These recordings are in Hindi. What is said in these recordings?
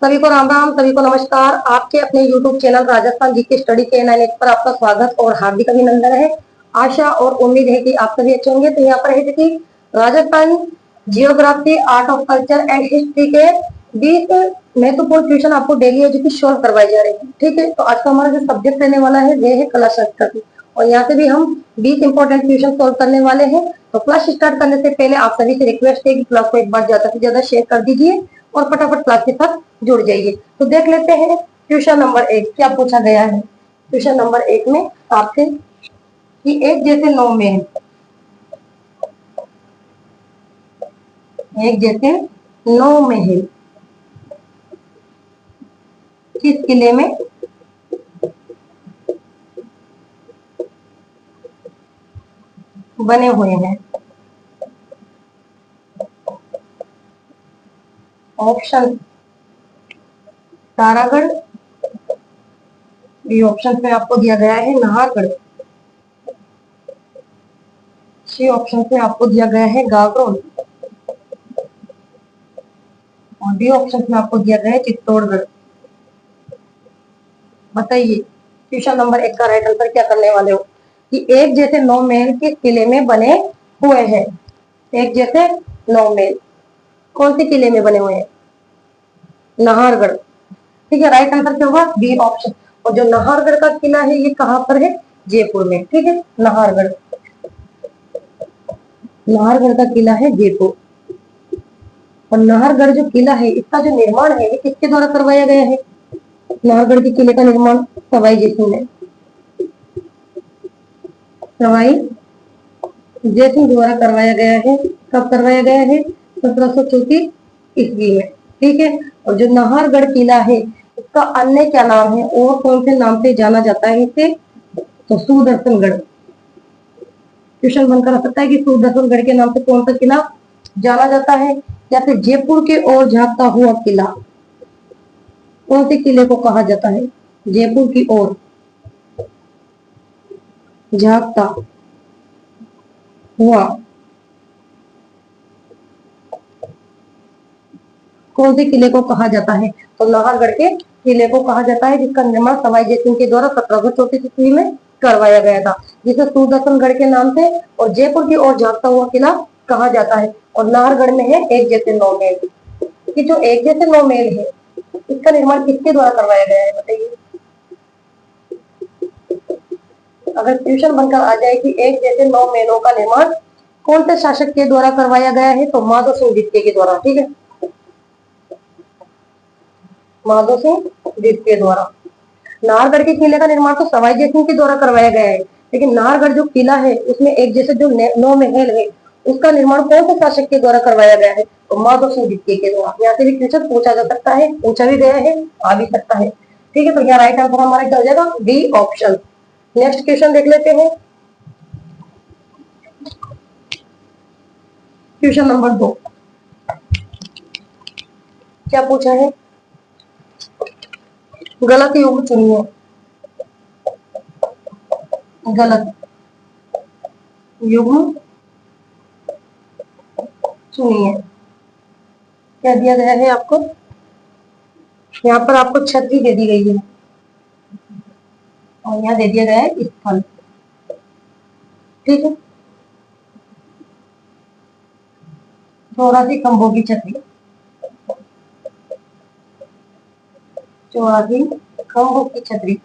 सभी को राम राम, सभी को नमस्कार। आपके अपने YouTube चैनल राजस्थान जी के स्टडी के 9 पर आपका स्वागत और हार्दिक अभिनंदन है। आशा और उम्मीद है कि आप सभी अच्छे होंगे। तो यहाँ पर है देखिए Rajasthan geography, art of culture and history के 20 महत्वपूर्ण क्वेश्चन आपको डेली एजुकेशन सोल्व करवाए जा रहे हैं। ठीक है, तो आज का हमारा जो सब्जेक्ट रहने वाला है वह है कला संस्कृति और यहाँ से भी हम 20 इंपॉर्टेंट क्वेश्चन सोल्व करने वाले हैं। तो क्लास स्टार्ट करने से पहले आप सभी से रिक्वेस्ट है कि क्लास को एक बार ज्यादा से ज्यादा शेयर कर दीजिए और फटाफट क्लास के साथ जुड़ जाइए। तो देख लेते हैं क्वेश्चन नंबर 1 क्या पूछा गया है। क्वेश्चन नंबर 1 में आपसे कि एक जैसे 9 महल, एक जैसे 9 महल किस किले में बने हुए हैं। ऑप्शन तारागढ़, बी ऑप्शन में आपको दिया गया है नाहरगढ़, सी ऑप्शन में आपको दिया गया है गागरोन और डी ऑप्शन में आपको दिया गया है चित्तौड़गढ़। बताइए क्वेश्चन नंबर 1 का राइट आंसर क्या करने वाले हो कि एक जैसे 9 महल किस किले में बने हुए हैं। एक जैसे 9 महल कौन से किले में बने हुए हैं? नाहरगढ़। ठीक है, राइट आंसर क्या होगा? B option. और जो नाहरगढ़ का किला है ये कहाँ पर है? जयपुर में। ठीक है, नाहरगढ़, नाहरगढ़ का किला है जयपुर। और नाहरगढ़ जो किला है इसका जो निर्माण है ये किसके द्वारा करवाया गया है? नाहरगढ़ के किले का निर्माण सवाई जयसिंह ने, सवाई जयसिंह द्वारा करवाया गया है। कब करवाया गया है? 1734 ईस्वी में। ठीक है, और जो नाहरगढ़ किला है इसका अन्य क्या नाम है और कौन से नाम से जाना जाता है इसे? तो सुदर्शनगढ़। क्वेश्चन बनकर आ सकता है कि सुदर्शनगढ़ के नाम से कौन सा किला जाना जाता है, या फिर जयपुर के ओर झांकता हुआ किला कौन से किले को कहा जाता है? जयपुर की ओर झांकता हुआ कौन से किले को कहा जाता है? तो नाहरगढ़ के किले को कहा जाता है जिसका निर्माण सवाई जयसिंह के द्वारा 1734 ईस्वी में करवाया गया था, जिसे सुदर्शनगढ़ के नाम से और जयपुर की ओर झांकता हुआ किला कहा जाता है। और नाहरगढ़ में है एक जैसे 9 महल। कि जो एक जैसे 9 महल है इसका निर्माण किसके द्वारा करवाया गया है? बताइए। अगर क्वेश्चन बनकर आ जाए कि एक जैसे 9 महलों का निर्माण कौन से शासक के द्वारा करवाया गया है, तो माधो सिंह द्वितीय के द्वारा। ठीक है, माधो सिंह द्वितीय द्वारा। नाहरगढ़ के किले का निर्माण तो सवाई जयसिंह के द्वारा करवाया गया है, लेकिन नाहरगढ़ जो किला है उसमें एक जैसे जो 9 महल है उसका निर्माण कौन से शासक के द्वारा करवाया गया है? तो माधो सिंह द्वितीय के द्वारा। यहाँ से भी क्वेश्चन पूछा जा सकता है, पूछा भी गया है, आ भी सकता है। ठीक है, तो यहाँ राइट आंसर हमारा क्या हो जाएगा? D option. नेक्स्ट क्वेश्चन देख लेते हैं। क्वेश्चन नंबर 2 क्या पूछा है? गलत युग चुनिए। गलत युग चुनिए। क्या दिया गया है आपको? यहाँ पर आपको छतरी दे दी गई है और यहाँ दे दिया गया है स्थल। ठीक है, 84 खंभों की छतरी, 84 खंभों की छतरी।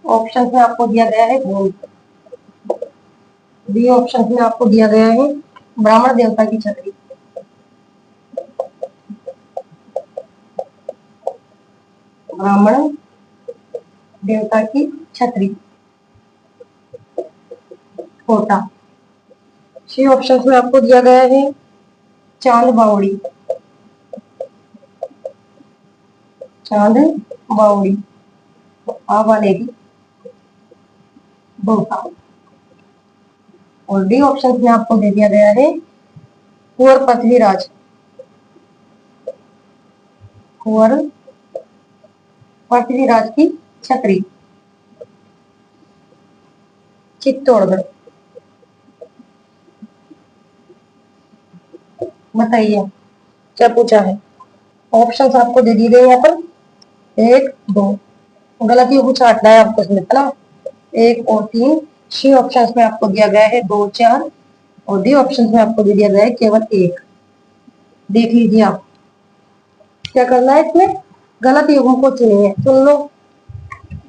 ऑप्शन में आपको दिया गया है भूल। बी ऑप्शन में आपको दिया गया है ब्राह्मण देवता की छतरी। ब्राह्मण देवता की छतरी कोटा। सी ऑप्शन में आपको दिया गया है चांद बावड़ी। चांद बावड़ी आवालेगी बहुता। और डी ऑप्शन में आपको दे दिया गया है कुंवर पृथ्वीराज। कुंवर पृथ्वीराज की छतरी चित्तौड़गढ़। बताइए क्या पूछा है? ऑप्शंस आपको दे दिए गए यहाँ पर, 1 2, गलतियों को छांटना है आपको इसमें, है ना। 1 और 3, सी ऑप्शंस में आपको दिया गया है 2 4, और डी ऑप्शंस में आपको दे दिया गया है केवल 1। देख लीजिए आप क्या करना है इसमें, गलत युग्म को चुनिए, चुन लो।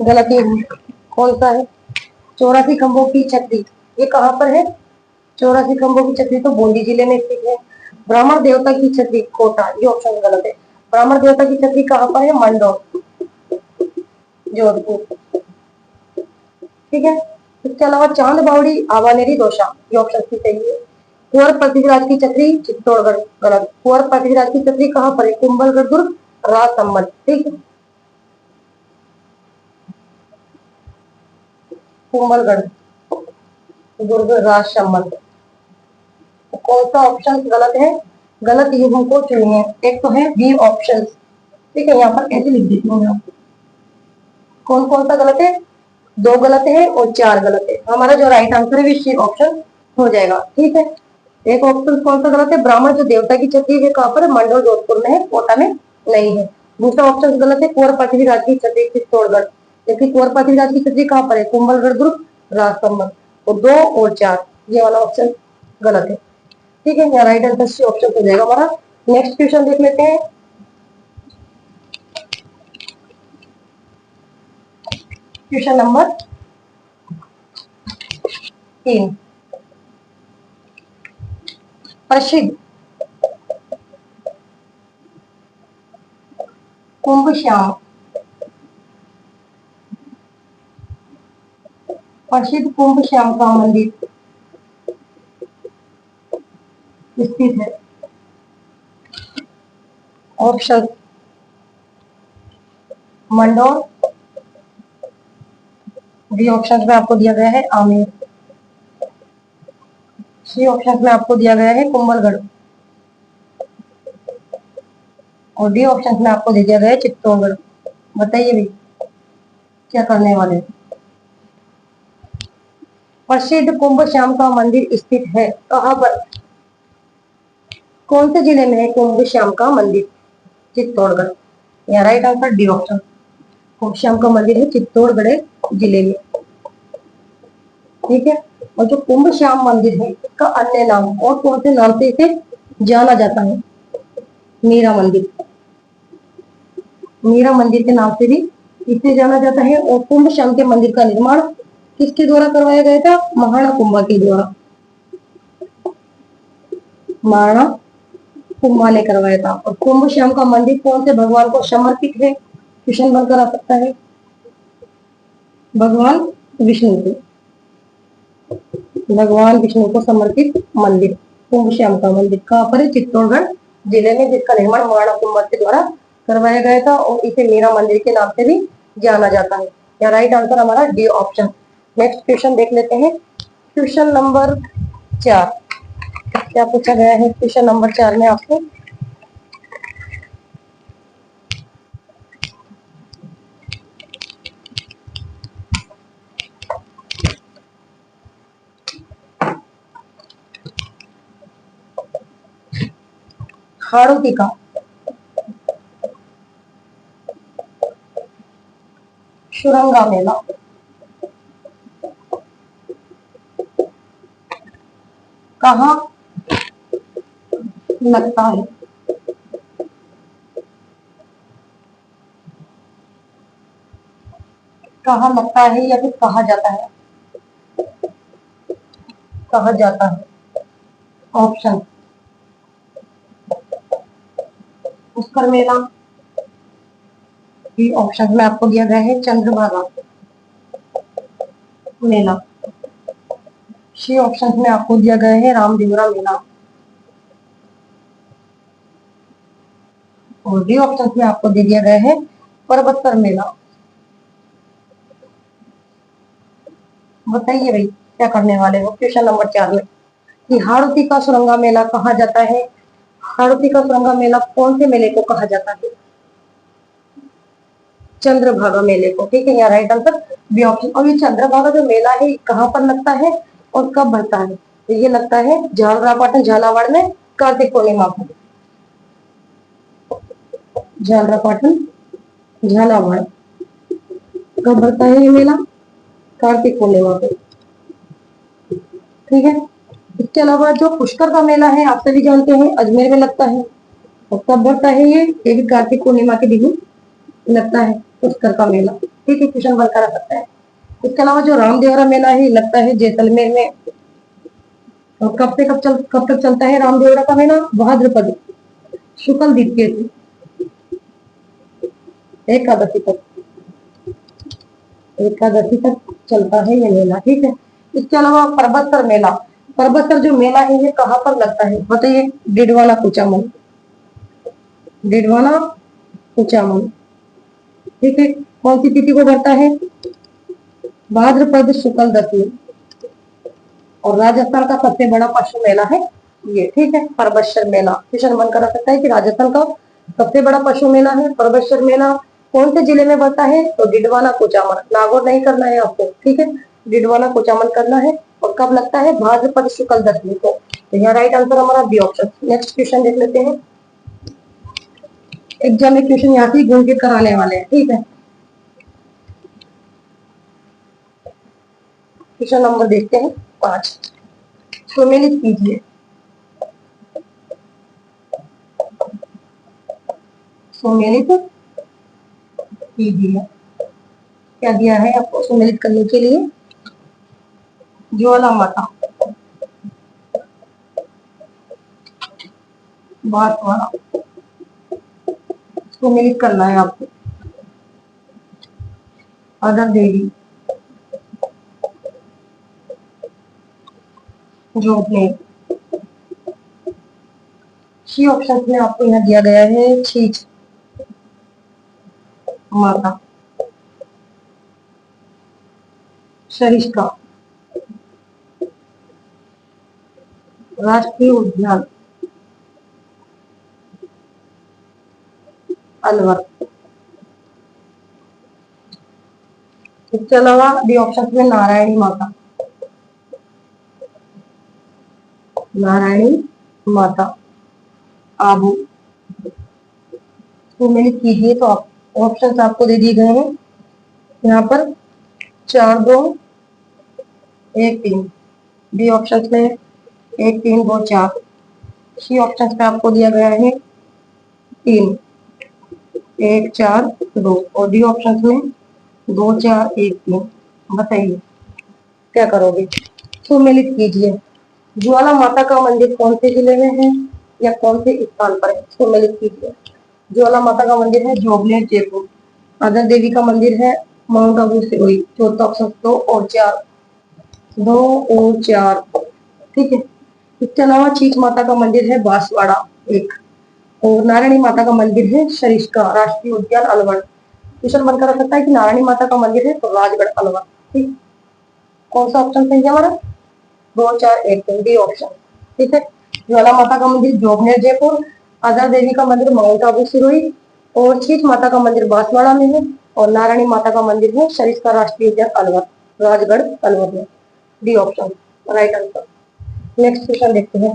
गलत युग्म कौन सा है, 84 खंभों की छतरी, ये कहाँ पर है, 84 खंभों की छतरी तो बूंदी जिले में स्थित है। ब्राह्मण देवता की छतरी कोटा, ये ऑप्शन गलत है। ब्राह्मण देवता की छतरी कहाँ पर है, मंडौर जोधपुर, ठीक है। इसके अलावा चांद बावड़ी आवानेरी दौसा, ये ऑप्शन सी सही है। कुंवर पृथ्वीराज की छतरी चित्तौड़गढ़, गलत। कुंवर पृथ्वीराज की छतरी कहाँ पर है, कुंभलगढ़ दुर्ग राजसमंद, ठीक है। कुंभलगढ़ दुर्ग राजसमंद, तो कौन सा ऑप्शन गलत है, गलत युग्म को चुनिए। एक तो है बी ऑप्शन, ठीक है, यहाँ पर ऐसे लिख देती हूँ मैं। कौन कौन सा गलत है, 2 गलत है और 4 गलत है। हमारा जो राइट आंसर है सी ऑप्शन हो जाएगा, ठीक है। एक ऑप्शन कौन सा गलत है, ब्राह्मण जो देवता की छतरी है कहाँ पर है, मंडौर जोधपुर में है, कोटा में नहीं है। दूसरा ऑप्शन गलत है, कुंवर पृथ्वीराज की छतरी चित्तौड़गढ़, जबकि कुंवर पृथ्वीराज की छतरी कहाँ पर है, कुंभलगढ़ दुर्ग राजसमंद। तो 2 और 4, ये वाला ऑप्शन गलत है, ठीक है। यहाँ राइट आंसर सी ऑप्शन हो जाएगा हमारा। नेक्स्ट क्वेश्चन देख लेते हैं। क्वेश्चन नंबर 3, प्रसिद्ध कुंभ श्याम, प्रसिद्ध कुंभ श्याम का मंदिर स्थित है। ऑप्शन मंडौर, बी ऑप्शन में आपको दिया गया है आमेर, सी ऑप्शन में आपको दिया गया है कुंभलगढ़, और डी ऑप्शन में आपको दे दिया गया है चित्तौड़गढ़। बताइए भाई क्या करने वाले हैं। प्रसिद्ध कुंभ श्याम का मंदिर स्थित है कहाँ पर, कौन से जिले में है कुंभ श्याम का मंदिर, चित्तौड़गढ़। यहाँ राइट आंसर डी ऑप्शन, कुंभ श्याम का मंदिर है चित्तौड़गढ़ जिले में, ठीक है। और जो कुंभ श्याम मंदिर है इसका अन्य नाम और कौन से नाम से इसे जाना जाता है, मीरा मंदिर, मीरा मंदिर के नाम से भी इसे जाना जाता है। और कुंभ श्याम के मंदिर का निर्माण किसके द्वारा करवाया गया था, महाराणा कुंभा के द्वारा, महाराणा कुंभा ने करवाया था। और कुंभ श्याम का मंदिर कौन से भगवान को समर्पित है, क्वेश्चन बनकर आ सकता है, भगवान विष्णु को, भगवान विष्णु को समर्पित मंदिर कुंभ श्याम का मंदिर कहाँ पर है, चित्तौड़गढ़ जिले में, जिसका निर्माण महाराणा कुंभा के द्वारा करवाया गया था और इसे मीरा मंदिर के नाम से भी जाना जाता है। या राइट आंसर हमारा डी ऑप्शन। नेक्स्ट क्वेश्चन देख लेते हैं। क्वेश्चन नंबर 4, क्या पूछा गया है क्वेश्चन नंबर 4 में आपको, हाड़ौती का सुरंगा मेला कहाँ लगता है, कहाँ लगता है या फिर कहा जाता है, कहा जाता है। ऑप्शन पुष्कर मेला, बी ऑप्शन में आपको दिया गया है चंद्रभागा मेला, सी ऑप्शन में आपको दिया गया है रामदेवरा मेला, और डी ऑप्शन में आपको दे दिया गया है परबत्तर मेला। बताइए भाई क्या करने वाले हो क्वेश्चन नंबर 4 में, कि हाड़ौती का सुरंगा मेला कहा जाता है, हाड़ौती का सुरंगा मेला कौन से मेले को कहा जाता है, चंद्रभागा मेले को, ठीक है। यहाँ राइट आंसर बी ऑप्शन। और ये चंद्रभागा जो मेला है कहाँ पर लगता है और कब भरता है, तो ये लगता है झालरापाटन झालावाड़ में कार्तिक पूर्णिमा को, झालरापाटन झालावाड़। कब भरता है ये मेला? कार्तिक पूर्णिमा पे। ठीक है। इसके अलावा जो पुष्कर का मेला है आप सभी जानते हैं अजमेर में लगता है। और कब भरता है ये भी कार्तिक पूर्णिमा के दिन लगता है पुष्कर का मेला। ठीक है, क्वेश्चन बनकर आ सकता है। इसके अलावा जो रामदेवरा मेला है लगता है जैसलमेर में। और कब तक चलता है रामदेवरा का मेला? भाद्रपद शुक्ल द्वितीय से एकादशी तक। एकादशी तक चलता है ये मेला। ठीक है। इसके अलावा परबतसर मेला। परबतसर जो मेला है ये कहाँ पर लगता है बताइए? डिडवाना कुचामन। डिडवाना कुचामन। ठीक है। कौन सी तिथि को भरता है? भाद्रपद शुक्ल दशमी। और राजस्थान का सबसे बड़ा पशु मेला है ये। ठीक है, परबतसर मेला। क्वेश्चन मन करा सकता है कि राजस्थान का सबसे बड़ा पशु मेला है परबतसर मेला कौन से जिले में बनता है? तो डिडवाना कुचामन। नागौर नहीं करना है आपको। ठीक है, डिडवाना कुचामन करना है। और कब लगता है? भाद्रपद शुक्ल दशमी को। तो यहाँ राइट आंसर हमारा बी ऑप्शन। नेक्स्ट क्वेश्चन देख लेते हैं। एग्जाम में क्वेश्चन यहाँ से घूम के कराने वाले हैं। ठीक है, क्वेश्चन नंबर देखते हैं 5। सुमेलित कीजिए। सुमेलित कीजिए। क्या दिया है आपको सुमेलित करने के लिए? ज्वाला माता, बांसवाड़ा। सुमेलित करना है आपको। अदर देवी, जोबनेर। सी ऑप्शन में आपको यहाँ दिया गया है छींच माता, सरिस्का, राष्ट्रीय उद्यान अलवर। इसके अलावा डी ऑप्शन में नारायणी माता, नारायणी माता आबू। तो मैंने कीजिए तो आप ऑप्शन आपको दे दिए गए हैं यहाँ पर 4 2 1 3। बी ऑप्शन में 1 3 2 4। सी ऑप्शन में आपको दिया गया है 3 1 4 2। और डी ऑप्शन में 2 4 1 3। बताइए क्या करोगे? सुमेलित कीजिए। ज्वाला माता का मंदिर कौन से जिले में है या कौन से स्थान पर है? सुमेलित कीजिए। ज्वाला माता का मंदिर है जोबनेर जयपुर। अदर देवी का मंदिर है माउंट आबू सिरोही। चौथा ऑप्शन 2 और 4। 2 और 4। ठीक है। इसके अलावा चीच माता का मंदिर है बांसवाड़ा 1। और नारायणी माता का मंदिर है सरिस्का राष्ट्रीय उद्यान अलवर। क्वेश्चन बनकर आ सकता है कि नारायणी माता का मंदिर है तो राजगढ़ अलवर। ठीक, कौन सा ऑप्शन सही है हमारा? 2 4 1 3 डी ऑप्शन। ठीक है। ज्वाला माता का मंदिर जोबनेर जयपुर। अदर देवी का मंदिर माउंट आबू सिरोही। और चीच माता का मंदिर बांसवाड़ा में है। और नारायणी माता का मंदिर है सरिस्का राष्ट्रीय उद्यान अलवर राजगढ़ अलवर में। D option right answer. Next question देखते हैं।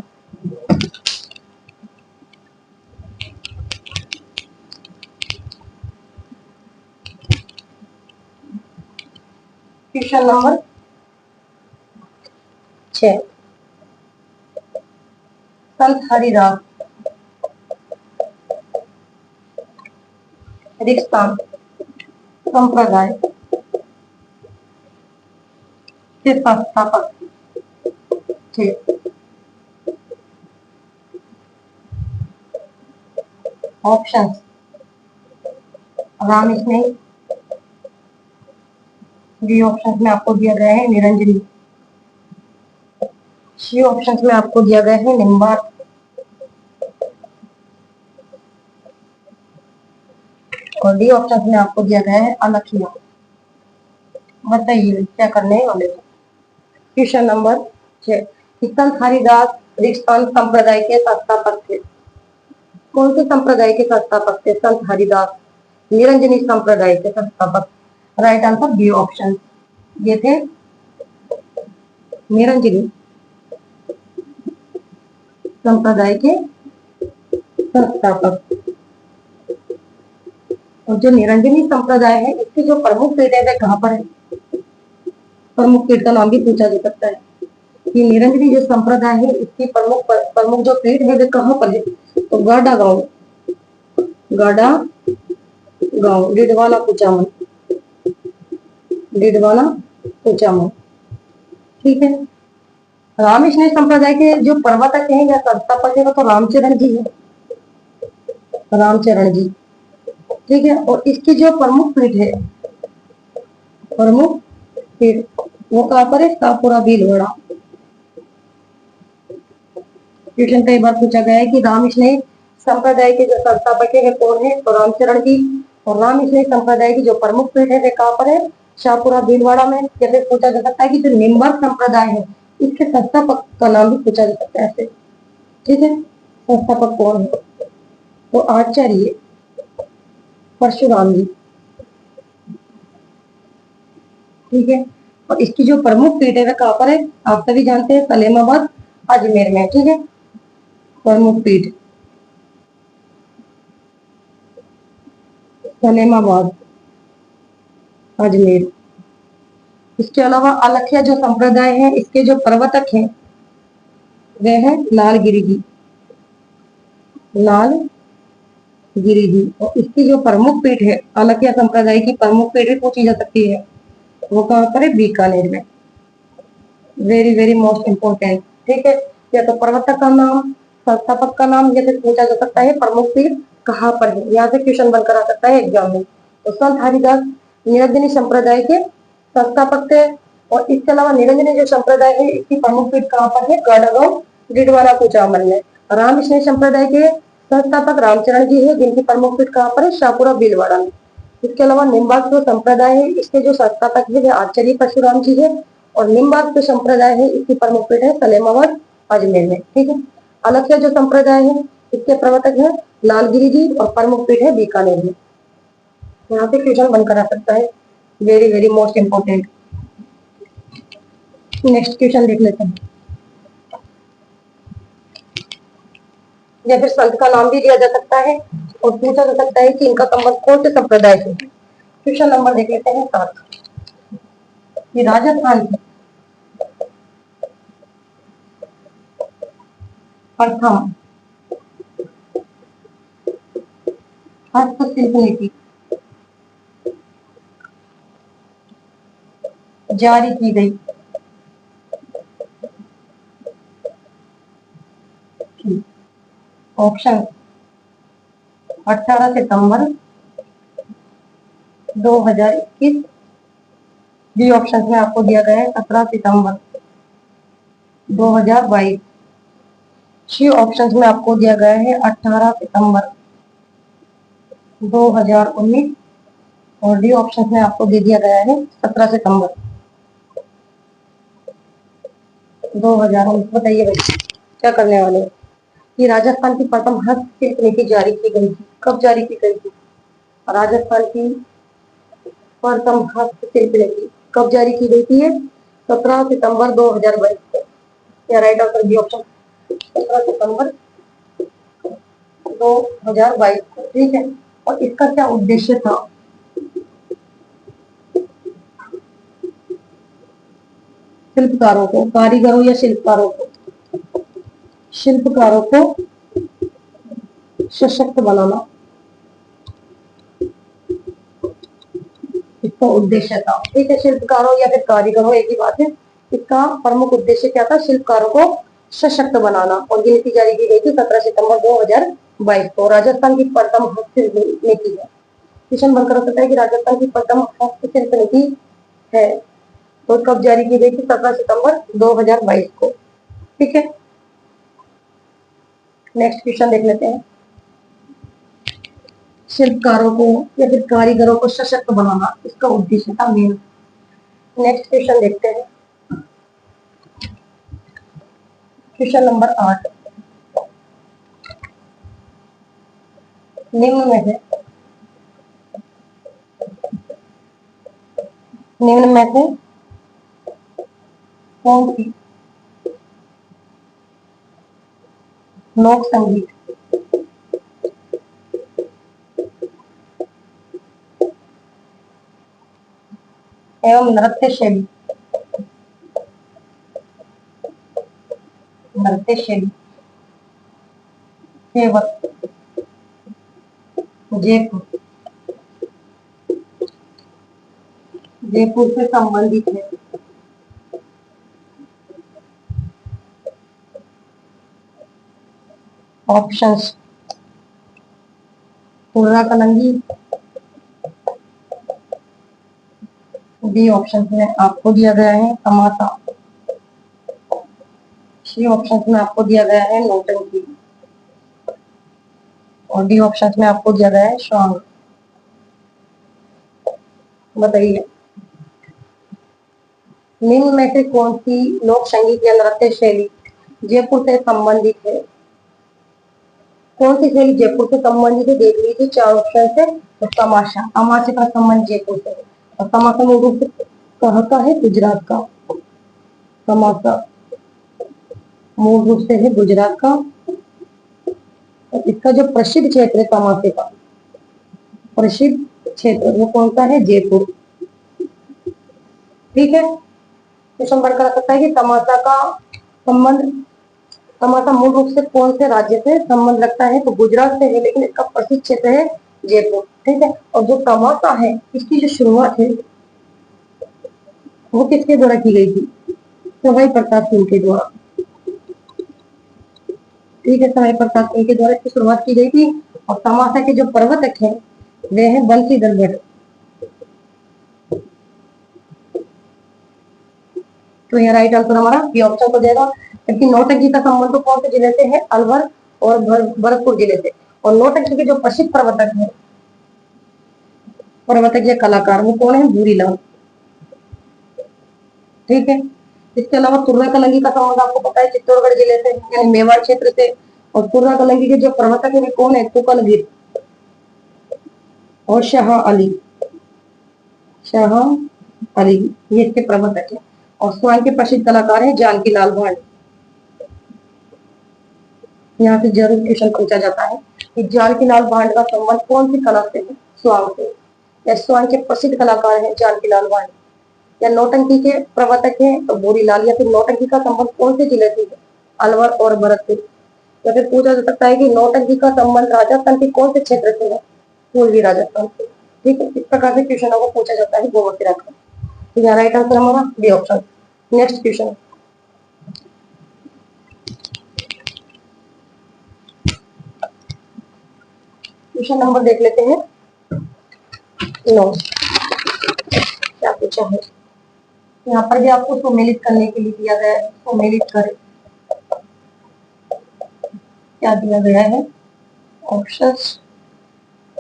Question number 6। संत हरिदास रिक्तान संप्रदाय के संस्थापक थे। ऑप्शन राम स्नेही। डी ऑप्शन में आपको दिया गया है निरंजनी। सी ऑप्शन में आपको दिया गया है निम्बार। और डी ऑप्शन में आपको दिया गया है अलखिया। बताइए क्या करने वाले? Question number 6। संत हरिदास रिक्तान संप्रदाय के संस्थापक थे। कौन से संप्रदाय के संस्थापक थे? संत हरिदास निरंजनी संप्रदाय के संस्थापक। Right answer B option. ये थे निरंजनी संप्रदाय के संस्थापक। और जो निरंजनी संप्रदाय है इसकी जो प्रमुख पीठ है वह कहाँ पर है? प्रमुख पीठ का नाम भी पूछा जा सकता है कि निरंजनी जो संप्रदाय है इसकी प्रमुख प्रमुख जो पीठ है वह कहाँ पर है? तो गाड़ा गांव, गाड़ा गांव, डिडवाना कुचामन, डिडवाना कुचामन। ठीक है। रामकृष्ण संप्रदाय के जो प्रवर्तक हैं या संस्थापक है वो तो रामचरण जी है, रामचरण जी। ठीक है। और इसकी जो प्रमुख पीठ है, प्रमुख पीठ वो कहाँ पर है? शाहपुरा भीलवाड़ा। क्वेश्चन कई बार पूछा गया है कि रामकृष्ण संप्रदाय के जो संस्थापक है कौन है? तो रामचरण जी। और रामकृष्ण संप्रदाय की जो प्रमुख पीठ है वे कहाँ पर है? शाहपुरा भीलवाड़ा में। या फिर पूछा जा सकता है कि जो निम्बार्क संप्रदाय है इसके संस्थापक का नाम भी पूछा जा सकता है ऐसे। ठीक है। संस्थापक कौन है? तो आचार्य परशुराम जी। ठीक है। और इसकी जो प्रमुख पीठ है वह कहाँ पर है? आप सभी जानते हैं, सलेमाबाद अजमेर में। ठीक है। प्रमुख पीठ सलेमाबाद अजमेर। इसके अलावा अलखिया जो संप्रदाय है इसके जो प्रवर्तक हैं वे है लालगिरी जी, लालगिरी जी। और इसकी जो प्रमुख पीठ है, अलखिया संप्रदाय की प्रमुख पीठ भी पूछी जा सकती है, वो कहाँ पर है? बीकानेर में। Very very most important. ठीक है। या तो प्रवर्तक का नाम, संस्थापक का नाम, या फिर पूछा जा सकता है प्रमुख पीठ कहाँ पर है। यहाँ से क्वेश्चन बनकर आ सकता है एग्जाम में। तो संत हरिदास निरंजनी संप्रदाय के संस्थापक थे। और इसके अलावा निरंजनी जो संप्रदाय है इसकी प्रमुख पीठ कहाँ पर है? गाड़ागांव डिडवाना कुचामन में। रामकृष्ण संप्रदाय के संस्थापक रामचरण जी है जिनकी प्रमुख पीठ कहाँ पर है? शाहपुरा भीलवाड़ा में। इसके अलावा निम्बार्क जो संप्रदाय है इसके जो संस्थापक है वे आचार्य परशुराम जी है। और निम्बार्क जो संप्रदाय है इसकी प्रमुख पीठ है सलेमाबाद अजमेर में। ठीक है। अलखिया जो संप्रदाय है इसके प्रवर्तक है लालगिरी जी और प्रमुख पीठ है बीकानेर में। यहाँ पे क्वेश्चन बनकर आ सकता है, very very most important. Next question देख लेते हैं। या फिर संत का नाम भी दिया जा सकता है और पूछा जा सकता है कि इनका संबंध कौन से संप्रदाय से। क्वेश्चन नंबर देख लेते हैं 7। ये राजस्थान से प्रथम हस्तशिल्प नीति जारी की गई थी। ऑप्शन 18 सितंबर 2021। बी ऑप्शन में आपको दिया गया है 17 सितंबर 2022। सी ऑप्शन में आपको दिया गया है 18 सितंबर 2019। और डी ऑप्शन में आपको दे दिया गया है 17 सितंबर 2019। बताइए भाई क्या करने वाले हैं? कि राजस्थान की प्रथम हस्तशिल्प नीति जारी की गई थी। कब जारी की गई थी? राजस्थान की प्रथम हस्तशिल्प नीति कब जारी की गई थी? 17 सितंबर 2022 को। या राइट आंसर बी ऑप्शन 17 सितंबर 2022 को। ठीक है। और इसका क्या उद्देश्य था? शिल्पकारों को, कारीगरों या शिल्पकारों को सशक्त बनाना इसका उद्देश्य था। ठीक है। शिल्पकारों या फिर कारीगरों एक ही बात है। इसका प्रमुख उद्देश्य क्या था? शिल्पकारों को सशक्त बनाना। और ये नीति जारी की गई थी 17 सितंबर 2022 को। राजस्थान की प्रथम हस्तशिल्प नीति है। क्वेश्चन बनकर हो सकता है कि राजस्थान की प्रथम हस्तशिल्प नीति है तो कब जारी की गई थी? 17 सितंबर 2022 को। ठीक है। नेक्स्ट क्वेश्चन देख लेते हैं। शिल्पकारों को या फिर कारीगरों को सशक्त बनाना इसका उद्देश्य था मेन। नेक्स्ट क्वेश्चन देखते हैं। Question number 8। निम्न में से कौन सी लोक संगीत एवं नृत्य शैली। नृत्य शैली केवल जयपुर जयपुर से संबंधित है। ऑप्शंस तुर्रा कलंगी, बी ऑप्शन में आपको दिया गया है तमाशा, सी ऑप्शन में आपको दिया गया है नौटंकी और डी ऑप्शन में आपको दिया गया है स्वांग। बताइए निम्न में से कौन सी लोक संगीत या नृत्य शैली जयपुर से संबंधित है? कौन सी शैली जयपुर से संबंधित है? देख लीजिए चार ऑप्शन है। तो तमाशा, तमाशे का संबंध जयपुर से है और तमाशा मूल रूप से कहाँ का है? गुजरात का। तमाशा मूल रूप से है गुजरात का और इसका जो प्रसिद्ध क्षेत्र है तमाशे का, प्रसिद्ध क्षेत्र वो कौन सा है? जयपुर। ठीक है, क्वेश्चन बढ़कर आ सकता है कि तमाशा का संबंध, तमाशा मूल रूप से कौन से राज्य से संबंध रखता है? तो गुजरात से है, लेकिन इसका प्रसिद्ध क्षेत्र है जयपुर। ठीक है, और जो तमाशा है इसकी जो शुरुआत है वो किसके द्वारा की गई थी? सवाई प्रताप सिंह के द्वारा। ठीक है, सवाई प्रताप सिंह के द्वारा इसकी शुरुआत की गई थी और तमाशा के जो प्रवर्तक हैं वे हैं बंशीधर भट्ट। तो यह राइट आंसर हमारा बी ऑप्शन को देगा। क्योंकि नौटंकी का संबंध तो कौन से जिले से है? अलवर और भरतपुर जिले से। और नौटंकी के जो प्रसिद्ध प्रवर्तक है, प्रवर्तक या कलाकार वो कौन है? भूरीलाल। ठीक है, इसके अलावा तुर्रा कलंगी का संबंध आपको पता है चित्तौड़गढ़ जिले से यानी मेवाड़ क्षेत्र से। और तुर्रा कलंगी के जो प्रवर्तक है वे कौन है? तुकलगीर और शाह अली। शाह अली ये इसके प्रवर्तक है। और स्वयं के प्रसिद्ध कलाकार हैं जानकी लाल भांड। यहाँ से जरूर क्वेश्चन पूछा जाता है कि जानकी लाल भांड का संबंध कौन सी कला से है? स्वांग से। या स्वयं के प्रसिद्ध कलाकार हैं जानकी लाल भांड, या नौटंकी के प्रवर्तक हैं तो भूरीलाल, या फिर नौटंकी का संबंध कौन से जिले से है? अलवर और भरतपुर। या फिर पूछा जा सकता है कि नौटंकी का संबंध राजस्थान के कौन से क्षेत्र से है? पूर्वी राजस्थान से। ठीक है, इस प्रकार से क्वेश्चनों को पूछा जाता है गोवा के रखकर। तो यहाँ राइट आंसर हमारा B option. Next question, question number देख लेते हैं 9। क्या पूछा है? यहाँ पर भी आपको सुमेलित करने के लिए दिया गया है, सुमेलित करें। क्या दिया गया है? ऑप्शंस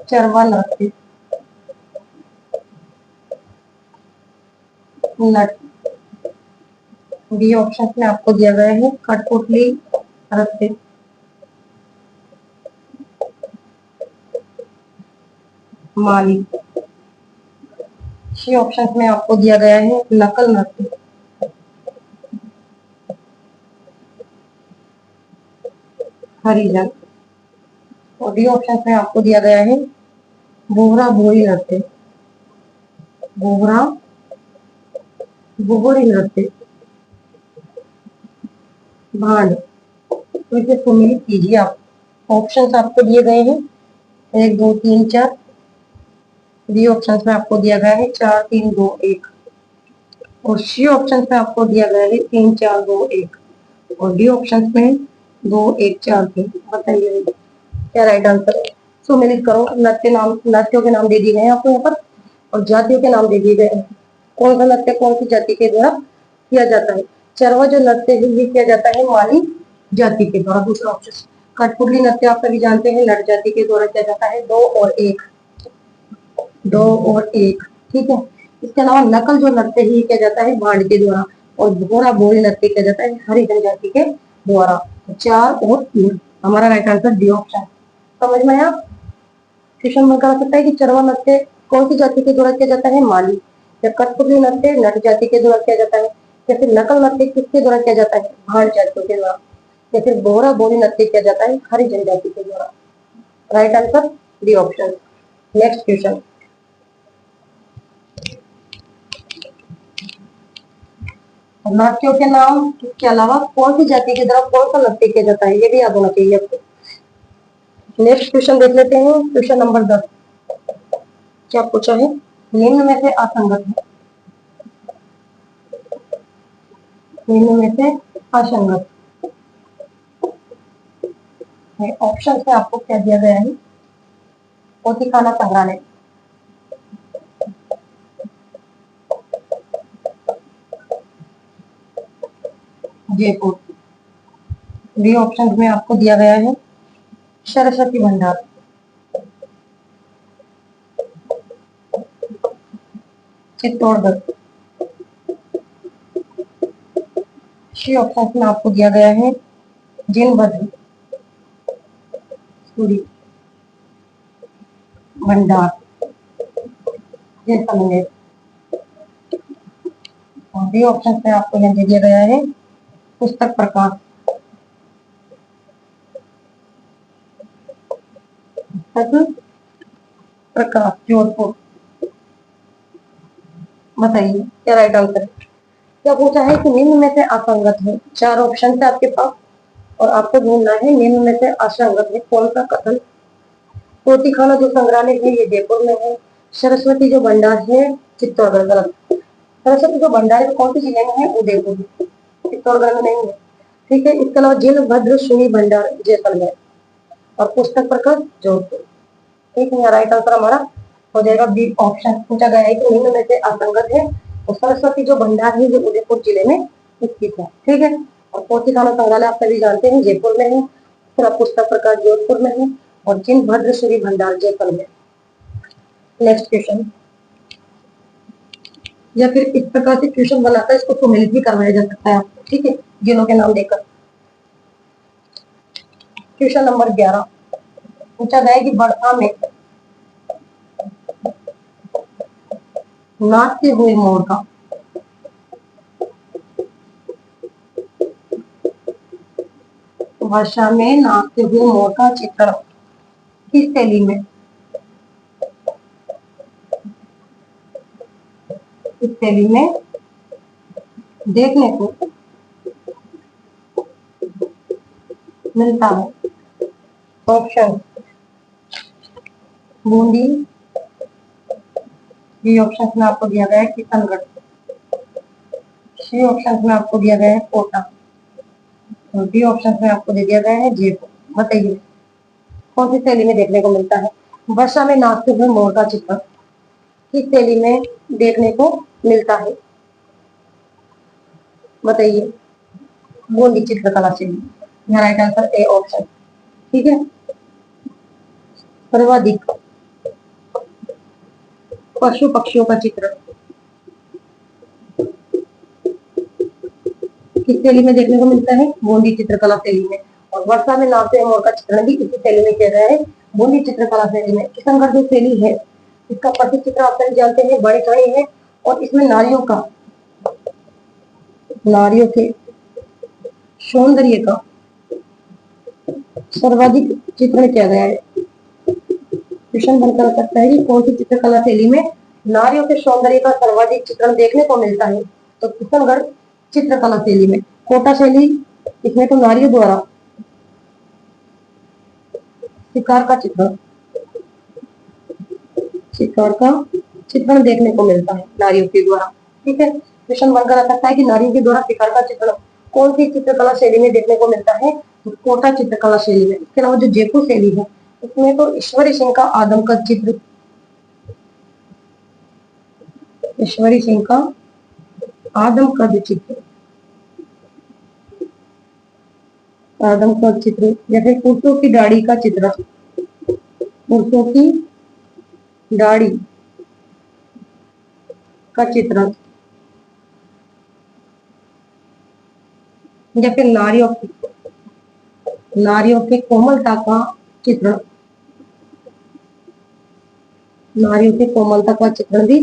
चरवा नृत्य, नट। बी ऑप्शन में आपको दिया गया है कठपुतली नृत्य, माली। सी ऑप्शन में आपको दिया गया है नकल नृत्य, हरिजन। और डी ऑप्शन में आपको दिया गया है बोहरा बोरी नृत्य, बोहरा बोहरी नृत्य, भांड। तो इसे सुमिलित कीजिए आप। ऑप्शन आपको दिए गए हैं 1 2 3 4। बी ऑप्शन में आपको दिया गया है 4 3 2 1 और सी ऑप्शन में आपको दिया गया है 3 4 2 1 और डी ऑप्शन में 2 1 4 3। बताइए क्या राइट आंसर है? सुमेलित करो। नृत्य नाम, नृत्यों के नाम दे दिए गए आपको यहाँ पर और जातियों के नाम दे दिए गए हैं। कौन सा नृत्य कौन सी जाति के द्वारा किया जाता है? चरवा जो नृत्य है ये किया जाता है माली जाति के द्वारा। दूसरा ऑप्शन कठपुतली नृत्य आप सभी जानते हैं नट जाति के द्वारा किया जाता है 2 और 1, 2 और 1। ठीक है, इसके अलावा नकल जो नृत्य है किया जाता है भांड के द्वारा और भोरा बोरी नृत्य किया जाता है हरिजन जाति के द्वारा। 4 और 3 हमारा राइट आंसर डी ऑप्शन। समझ में आया? क्वेश्चन बनकर आ सकता है कि चरवा नृत्य कौन सी जाति के द्वारा किया जाता है? माली। या कठपुतली नृत्य नट जाति के द्वारा किया जाता है, या फिर नकल नृत्य किसके द्वारा किया जाता है? भांड जातियों के द्वारा, या फिर बोरा बोरी नृत्य किया जाता है हरिजन जाति के द्वारा। Right answer D option. Next question, नाट्यों के नाम के अलावा कौन सी जाति की तरफ कौन सा नृत्य किया जाता है, ये भी याद होना चाहिए आपको। नेक्स्ट क्वेश्चन देख लेते हैं, क्वेश्चन नंबर 10। क्या पूछा है, निम्न में से असंगत है, निम्न में से असंगत है। ऑप्शन से आपको क्या दिया गया है, पोथी खाना संग्रहालय, जयपुर। बी ऑप्शन में आपको दिया गया है सरस्वती भंडार, चित्तौड़गढ़। सी ऑप्शन में आपको दिया गया है जिनभद्र सूरी भंडार, जैसलमेर। और डी ऑप्शन में आपको यहाँ दे दिया गया है पुस्तक प्रकाश, पुस्तक प्रकाश जोधपुर। बताइए क्या राइट आंसर है। क्या पूछा है कि निम्न में से असंगत है, चार ऑप्शन है आपके पास और आपको ढूंढना है निम्न में से असंगत है कौन सा कथन। पोथी खाना जो संग्रहालय है ये जयपुर में है, सरस्वती जो भंडार है चित्तौड़गढ़। गलत। सरस्वती जो भंडार है कौन सी जिले में है, उदयपुर, चित्तौड़गढ़ में नहीं है। ठीक है, इसके अलावा जिनभद्र सूरी भंडार जैसलमेर और पुस्तक प्रकाश जोधपुर। ठीक है, राइट आंसर हमारा हो जाएगा बी ऑप्शन। पूछा गया है कि निम्न में से असंगत है, तो सरस्वती जो भंडार है जो उदयपुर जिले में स्थित है। ठीक है, और पोथी खाना संग्रहालय आप सभी जानते हैं जयपुर में है, फिर पुस्तक प्रकाश जोधपुर में है और जिनभद्र सूरी भंडार जयसलमेर। नेक्स्ट क्वेश्चन, या फिर इस प्रकार से क्वेश्चन बनाकर इसको सम्मिलित भी करवाया जा सकता है आपको। ठीक है, जिलों के नाम देकर। क्वेश्चन नंबर 11 पूछा गया है कि वर्षा में नाचते हुए मोर का वर्षा में नाचते हुए मोर का चित्रण किस शैली में, इस शैली में देखने को मिलता है। ऑप्शन बूंदी, बी ऑप्शन में आपको दिया गया है किशनगढ़, सी ऑप्शन में आपको दिया गया है कोटा और डी ऑप्शन में आपको दे दिया गया है जयपुर। बताइए कौन सी शैली में देखने को मिलता है। वर्षा में नाचते हुए मोर का चित्र किस शैली में देखने को मिलता है, बताइए। बूंदी चित्रकला शैली। यहाँ राइट आंसर ए ऑप्शन। ठीक है, सर्वाधिक पशु पक्षियों का चित्र किस शैली में देखने को मिलता है, बूंदी चित्रकला शैली में। और वर्षा में नाचते हुए मोर का चित्रण भी इसी शैली में किया गया है, बूंदी चित्रकला शैली में। किशनगढ़ जो शैली है इसका प्रसिद्ध चित्र आप सभी जानते हैं बड़े खड़े है और इसमें नारियों के सौंदर्य का सर्वाधिक चित्रण किया गया है। क्वेश्चन बनकर आ सकता है कि कौन सी चित्रकला शैली में नारियों के सौंदर्य का सर्वाधिक चित्रण देखने को मिलता है, तो किशनगढ़ चित्रकला शैली में। कोटा शैली, इसमें तो नारियों द्वारा शिकार का चित्रण देखने को मिलता है नारियों के द्वारा। ठीक है, क्वेश्चन बनकर आ सकता है कि नारियों के द्वारा शिकार का चित्रण कौन सी चित्रकला शैली में देखने को मिलता है, तो कोटा चित्रकला शैली में। इसके अलावा जो जयपुर शैली है इसमें तो ईश्वरी सिंह का आदमकद चित्र, ईश्वरी सिंह का आदमकद चित्र या फिर पुरुषों की दाढ़ी का चित्र, पुरुषों की दाढ़ी का चित्रण या फिर नारियों के कोमलता का चित्रण, नारियों की कोमलता का चित्रण भी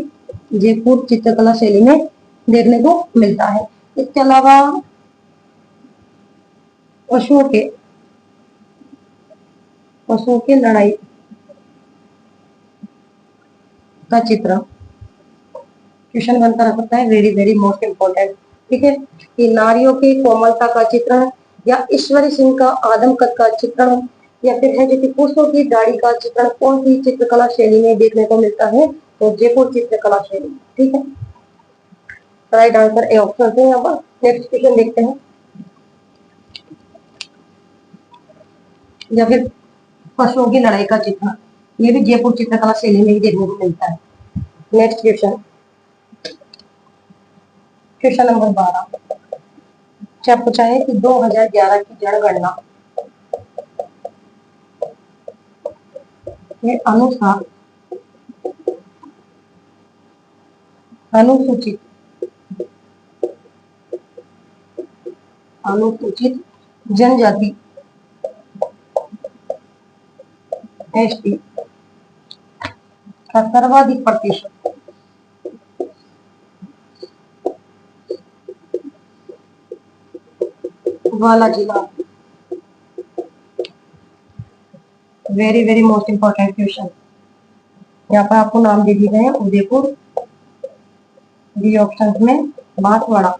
जयपुर चित्रकला शैली में देखने को मिलता है। इसके अलावा पशुओं के लड़ाई का चित्र क्वेश्चन बनकर आ सकता है, वेरी वेरी मोस्ट इंपोर्टेंट। ठीक है, कि नारियों की कोमलता का चित्रण, या ईश्वरी सिंह का आदम कद का चित्रण, या फिर है जो कि पुष्पों की दाढ़ी का चित्रण कौन सी चित्रकला शैली में देखने को मिलता है? तो जयपुर चित्रकला शैली। ठीक है, राइट आंसर ए ऑप्शन है यहाँ पर। नेक्स्ट क्वेश्चन देखते हैं। या फिर पशुओं की लड़ाई का चित्रण, ये भी जयपुर चित्रकला शैली में ही देखने को मिलता है। नेक्स्ट क्वेश्चन, क्वेश्चन नंबर 12 क्या पूछा है कि 2011 की जनगणना के अनुसार अनुसूचित अनुसूचित जनजाति एसटी का सर्वाधिक प्रतिशत वाला जिला। Very very most important question. यहाँ पर आपको नाम दे दिए गए हैं उदयपुर, बी ऑप्शन में बांसवाड़ा,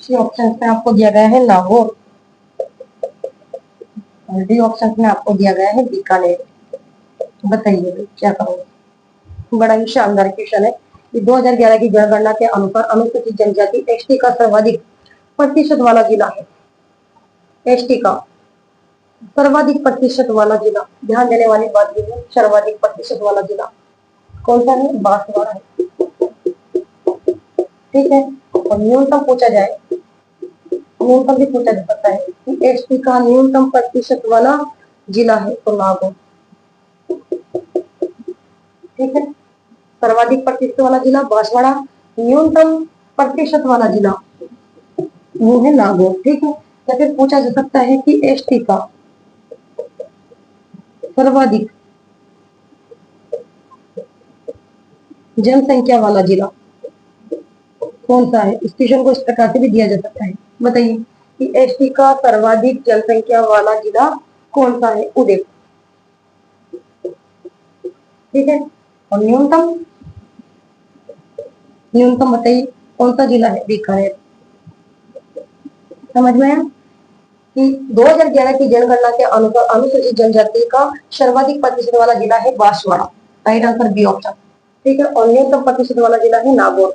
सी ऑप्शन में आपको दिया गया है नागौर, और डी ऑप्शन में आपको दिया गया है बीकानेर। बताइए क्या करोगे? बड़ा ही शानदार क्वेश्चन है कि 2011 की जनगणना के अनुसार अनुसूचित जनजाति एसटी का सर्वाधिक प्रतिशत वाला जिला है। एसटी का सर्वाधिक प्रतिशत वाला जिला, ध्यान देने वाली बात यह है, सर्वाधिक प्रतिशत वाला जिला कौन सा है? बांसवाड़ा है। ठीक है, और न्यूनतम पूछा जाए, न्यूनतम भी पूछा जा सकता है कि एसटी का न्यूनतम प्रतिशत वाला जिला है तो नागौर। ठीक है, सर्वाधिक प्रतिशत वाला जिला बांसवाड़ा, न्यूनतम प्रतिशत वाला जिला वो है नागौर। ठीक है, या फिर पूछा जा सकता है कि एसटी का सर्वाधिक जनसंख्या वाला जिला कौन सा है? इस क्वेश्चन को इस प्रकार से भी दिया जा सकता है। बताइए कि एसटी का सर्वाधिक जनसंख्या वाला जिला कौन सा है? उदयपुर। ठीक है, और न्यूनतम, न्यूनतम बताइए कौन सा जिला है? बीकानेर। समझ में आया कि 2011 की जनगणना के अनुसार अनुसूचित जनजाति का सर्वाधिक प्रतिशत वाला जिला है Banswara, right answer B option. ठीक है, और न्यूनतम प्रतिशत वाला जिला है नागौर।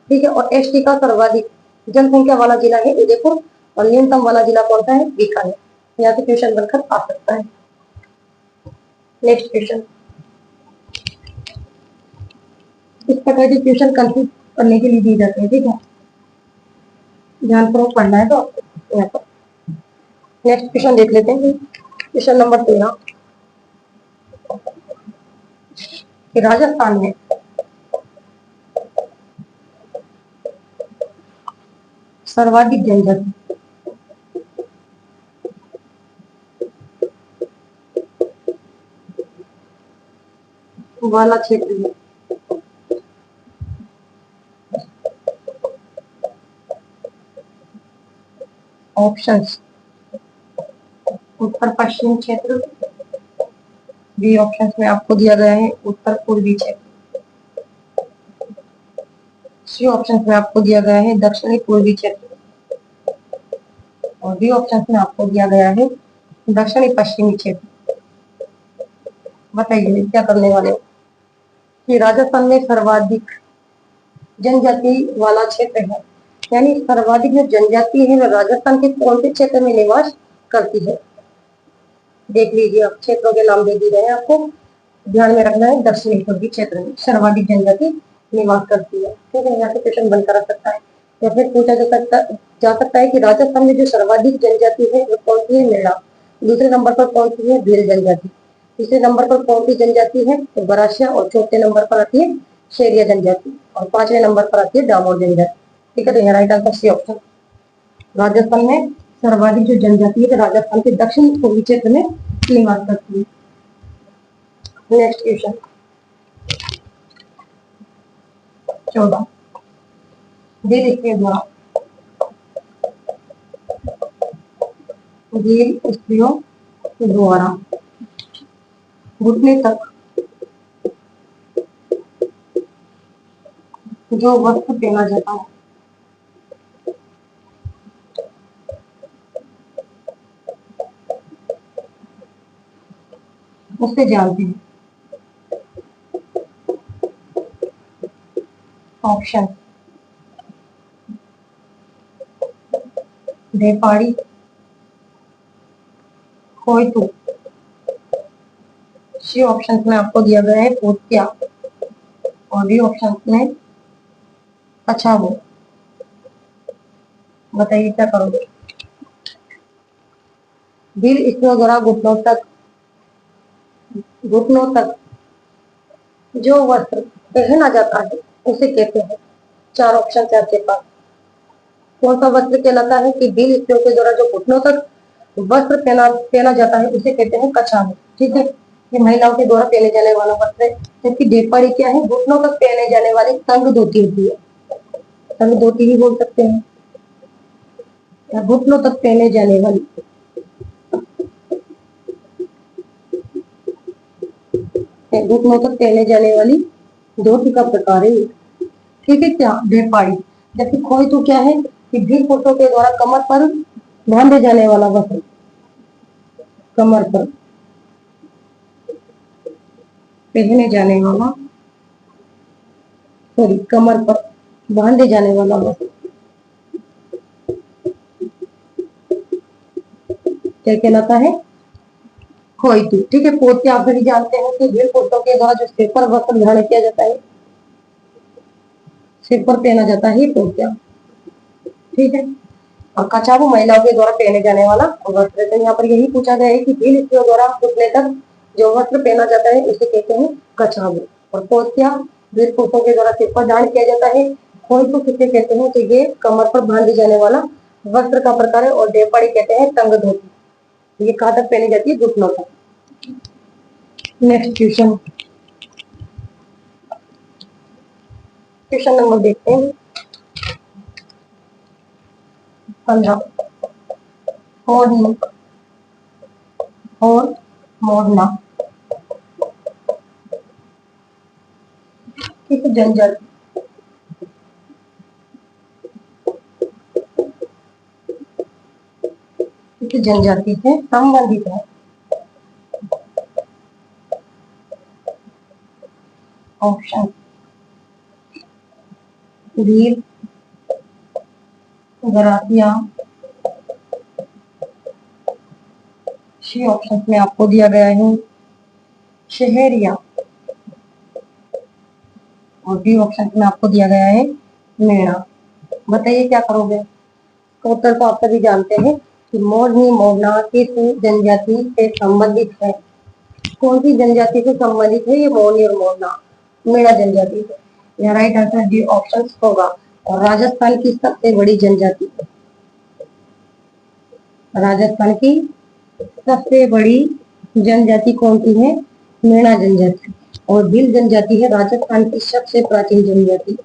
ठीक है, और एसटी का सर्वाधिक जनसंख्या वाला जिला है उदयपुर, और न्यूनतम वाला जिला कौन सा है? बीकानेर। यहाँ से क्वेश्चन बनकर आ सकता है। नेक्स्ट क्वेश्चन, इस प्रकार के क्वेश्चन कंफ्यूज करने के लिए दिए जाते हैं। ठीक है, ध्यानपूर्वक पढ़ना है तो आपको यहाँ पर। नेक्स्ट क्वेश्चन देख लेते हैं, क्वेश्चन नंबर 13 कि राजस्थान में सर्वाधिक जनजाति वाला क्षेत्र है। ऑप्शंस, उत्तर पश्चिम क्षेत्र, बी ऑप्शन में आपको दिया गया है उत्तर पूर्वी क्षेत्र, सी ऑप्शन में आपको दिया गया है दक्षिणी पूर्वी क्षेत्र, और डी ऑप्शन में आपको दिया गया है दक्षिणी पश्चिमी क्षेत्र। बताइए क्या करने वाले हो? कि राजस्थान में सर्वाधिक जनजाति वाला क्षेत्र है, यानी सर्वाधिक जो जनजाति है वह राजस्थान के कौन से क्षेत्र में निवास करती है? देख लीजिए, आप क्षेत्रों के नाम दे दिए गए हैं, आपको ध्यान में रखना है दक्षिणी पूर्वी क्षेत्र में सर्वाधिक जनजाति निवास करती है। ठीक है, यहाँ से क्वेश्चन बनकर आ सकता है, या फिर पूछा जा सकता है कि राजस्थान में जो सर्वाधिक जनजाति है वो कौन सी है? मेड़ा। दूसरे नंबर पर कौन सी है? भील जनजाति। तीसरे नंबर पर कौन सी जनजाति है? तो गरासिया, और चौथे नंबर पर आती है शेरिया जनजाति, और पांचवें नंबर पर आती है डामोर जनजाति। ठीक है, तो यहाँ right answer C option. Rajasthan में सर्वाधिक जो जनजाति है राजस्थान के दक्षिण पूर्वी क्षेत्र में निवास करती है। नेक्स्ट क्वेश्चन 14 दे देखते हैं द्वारा स्त्रियों द्वारा घुटने तक जो वस्त्र पहना जाता है उससे जानते हैं। ऑप्शन ढेपाड़ी, कोयतू। सी ऑप्शन में आपको दिया गया है पोत्या, और डी ऑप्शन में कछावो। बताइए क्या करोगे। दिल इसके द्वारा घुटनों तक जो वस्त्र पहना जाता है उसे कहते हैं। चार ऑप्शन है आपके पास। कौन सा वस्त्र कहलाता है कि दिल स्त्रियों के द्वारा जो घुटनों तक वस्त्र पहना पहना जाता है उसे कहते हैं कछावो। ठीक है, ये महिलाओं के द्वारा पहने जाने वाला वस्त्र है। जबकि ढेपाड़ी क्या है, घुटनों तक पहने जाने वाली तंग धोती होती है। तंग धोती भी बोल सकते हैं, या घुटनों तक पहने जाने वाली। घुटनों तक पहने जाने वाली धोती का प्रकार है। ठीक है क्या, ढेपाड़ी। जबकि खोई तो क्या है कि भी पुरुषों के द्वारा कमर पर बांधे जाने वाला वस्त्र, कमर पर पहने जाने वाला, सॉरी कमर पर बांधे जाने वाला वस्त्र क्या कहलाता है, खोईतू। ठीक है, पोते आप सभी जानते हैं कि भील पुरुषों के द्वारा जो सिर पर वस्त्र धारण किया जाता है, सिर पर पहना जाता है पोत्या। ठीक है, और कछावो महिलाओं के द्वारा पहने जाने वाला वस्त्र। तो यहाँ पर यही पूछा गया है कि भील स्त्रियों द्वारा घुटने तक जो वस्त्र पहना जाता है उसे कहते हैं कछावो। और पोत्या भील पुरुषों के द्वारा सिर पर धारण किया जाता है। खोईतू किसे कहते हैं, तो ये कमर पर बांधे जाने वाला वस्त्र का प्रकार है। और ढेपाड़ी कहते हैं तंग धोती, ये कहाँ तक पहनी जाती है, घुटनों तक। नेक्स्ट क्वेश्चन, क्वेश्चन नंबर देखते हैं 15। मोरनी और मोरना किस जनजाति किस जनजाति से संबंधित है। Option Bhil, Garasia. C option में आपको दिया गया है शहरिया, और डी ऑप्शन में आपको दिया गया है मेणा। बताइए क्या करोगे। तो उत्तर को आप सभी जानते हैं कि मोरनी मोरना किस जनजाति से संबंधित है। कौन सी जनजाति से संबंधित है ये मोरनी और मोरना, मेणा जनजाति से। यह राइट आंसर डी ऑप्शन होगा। और राजस्थान की सबसे बड़ी जनजाति, राजस्थान की सबसे बड़ी जनजाति कौन सी है, मेणा जनजाति। और भील जनजाति है राजस्थान की सबसे प्राचीन जनजाति,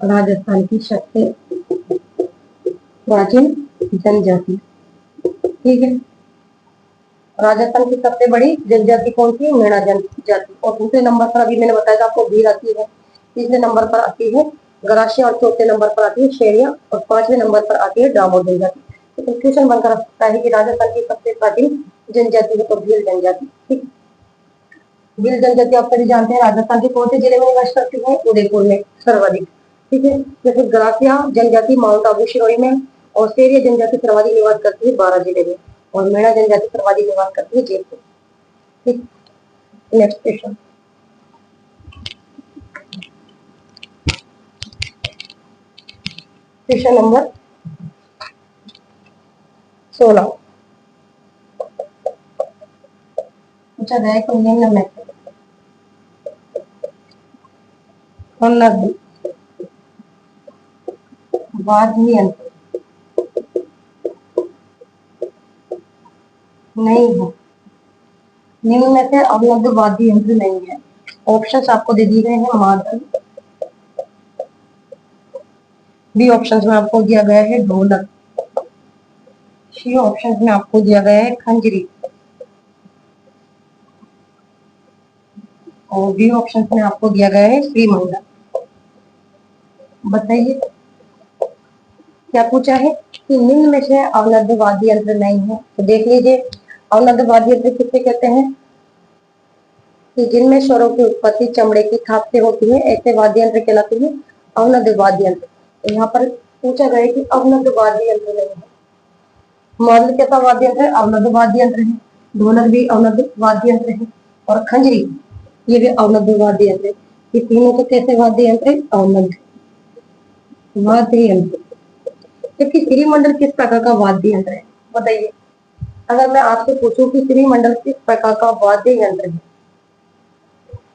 राजस्थान की सबसे प्राचीन जनजाति। ठीक है, राजस्थान की सबसे बड़ी जनजाति कौन सी है, मेणा जनजाति। और दूसरे नंबर पर अभी मैंने बताया था आपको भील आती है, तीसरे नंबर पर आती है गरासिया, और चौथे नंबर पर आती है शेरिया, और पांचवें नंबर पर आती है डामोर जनजाति। तो कंक्लूजन बनकर आ सकता है कि राजस्थान की सबसे प्राचीन जनजाति है तो भील जनजाति। ठीक, भील जनजाति आप सभी जानते हैं राजस्थान के कौन से जिले में निवास करती है, उदयपुर में सर्वाधिक। ठीक है, जैसे गरासिया जनजाति माउंट आबू सिरोही में, और शेरिया जनजाति सर्वाधिक निवास करती है 12 जिले में, और मेणा जनजाति सर्वाधिक निवास करती है जयपुर। ठीक, नेक्स्ट क्वेश्चन, क्वेश्चन नंबर 16 पूछा गया है निम्न में वाद्य यंत्र नहीं है, निम्न में से अवलब्ध वाद्य यंत्र नहीं है। ऑप्शंस आपको दे दिए गए हैं मादल, बी ऑप्शन में आपको दिया गया है ढोलक, सी ऑप्शन में आपको दिया गया है खंजरी, और डी ऑप्शन में आपको दिया गया है श्रीमंडल। बताइए क्या पूछा है कि निम्न में से अवलब्ध वाद्य यंत्र नहीं है। तो देख लीजिए, अवलब्ध वाद्य यंत्र किससे कहते हैं, कि जिनमें स्वरों की उत्पत्ति चमड़े की थाप से होती है ऐसे वाद्य यंत्र कहलाते हैं अवनद वाद्य यंत्र। तो यहाँ पर पूछा गया कि अवनद वाद्य यंत्र नहीं है। मौलिक कैसा वाद्य यंत्र है? अवनद वाद्य यंत्र है। ढोलक भी अवनद वाद्य यंत्र है और खंजरी ये भी अवनद वाद्य यंत्र है। ये तीनों तो कैसे वाद्य यंत्र है? अवनद वाद्य यंत्र। जबकि श्रीमंडल किस प्रकार का वाद्य यंत्र है? बताइए। अगर मैं आपसे पूछूं कि श्रीमंडल किस प्रकार का वाद्य यंत्र है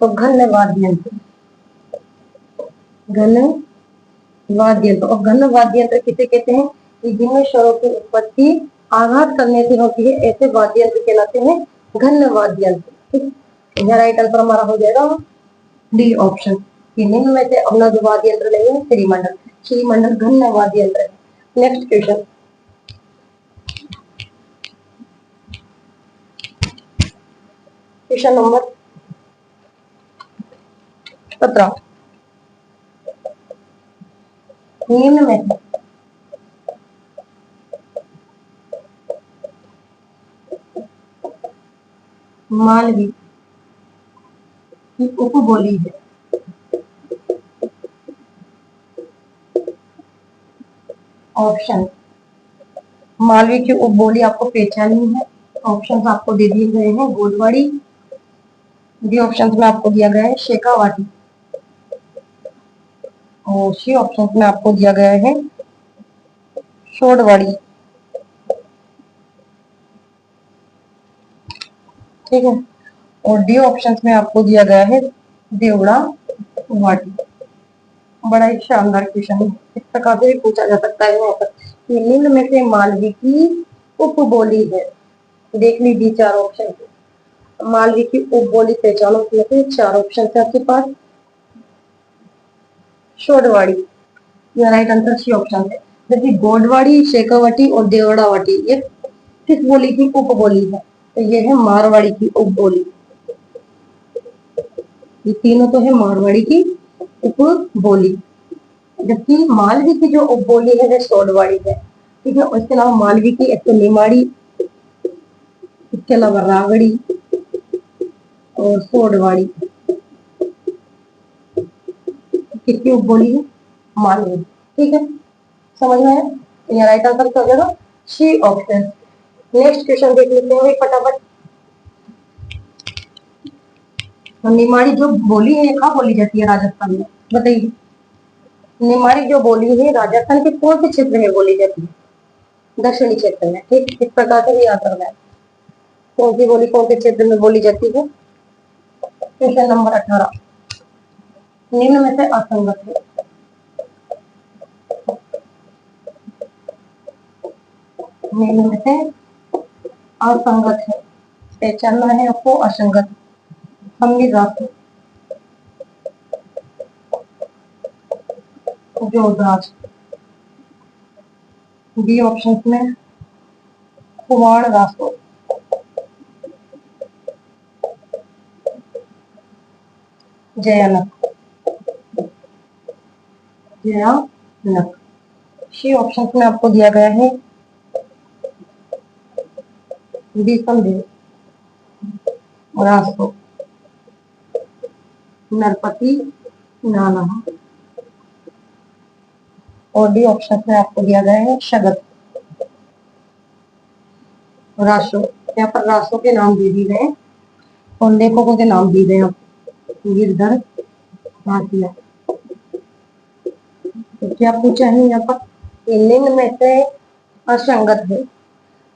तो घन वाद्य यंत्र। घन वाद्य यंत्र। और घन वाद्य यंत्र किसे कहते हैं? कि जिनमें स्वरों की उत्पत्ति आघात करने से होती है ऐसे वाद्य यंत्र कहलाते हैं घन वाद्य यंत्र। ठीक, यहाँ राइट आंसर हमारा हो जाएगा डी ऑप्शन कि निम्न में से अवनद वाद्य यंत्र नहीं है श्रीमंडल। श्रीमंडल घन वाद्य यंत्र है। Next question, question number 17। निम्न में से मालवी की उपबोली है। ऑप्शन, मालवी की उपबोली आपको पहचाननी है। ऑप्शंस आपको दे दिए गए हैं गोदवाड़ी, डी ऑप्शंस में आपको दिया गया है शेखावाटी और सी ऑप्शंस में आपको दिया गया है शोडवाड़ी। ठीक है, और डी ऑप्शंस में आपको दिया गया है देवड़ा वाटी। बड़ा ही शानदार क्वेश्चन है, इस प्रकार से भी पूछा जा सकता है यहाँ पर। निम्न में से मालवी की उपबोली है। देख लीजिए चार ऑप्शन, मालवी की उपबोली पहचानो में से चार ऑप्शन है आपके पास। शोडवाड़ी, यह राइट आंसर सी ऑप्शन है। जबकि गोडवाड़ी, शेखावाटी और देवड़ावाटी ये किस बोली की उपबोली है? तो ये है मारवाड़ी की उपबोली। ये तीनों तो है मारवाड़ी की उपबोली। जबकि मालवी की जो उपबोली है वो शोडवाड़ी है। ठीक है, उसके अलावा मालवी की एक तो निमाड़ी, इसके अलावा रागड़ी और शोडवाड़ी किसकी उपबोली है? मालवी। ठीक है, समझ में आया? ये राइट आंसर क्या हो जाएगा? C option. नेक्स्ट क्वेश्चन देख लेते हैं फटाफट। निमाड़ी जो बोली है कहाँ बोली जाती है? राजस्थान में। बताइए, निमाड़ी जो बोली है राजस्थान के कौन से क्षेत्र में बोली जाती है? दक्षिणी क्षेत्र में। ठीक, इस प्रकार से भी याद करना है कौन सी बोली कौन से क्षेत्र में बोली जाती है। क्वेश्चन नंबर 18, निम्न में से असंगत है। निम्न में से असंगत है, पहचानना है आपको असंगत। हमीर राशि, जोधराज, डी ऑप्शन में कुमार रासो, जयानक, जयानक। सी ऑप्शन में आपको दिया गया है बीसमदेव, रासो, नरपति नाना और डी ऑप्शन में आपको दिया गया है शगत, रासो। यहाँ पर रासो के नाम दे दिए गए और लेखकों के नाम दिए गए गिरधर भाटिया। तो क्या पूछा है यहाँ पर? निम्न में से असंगत है।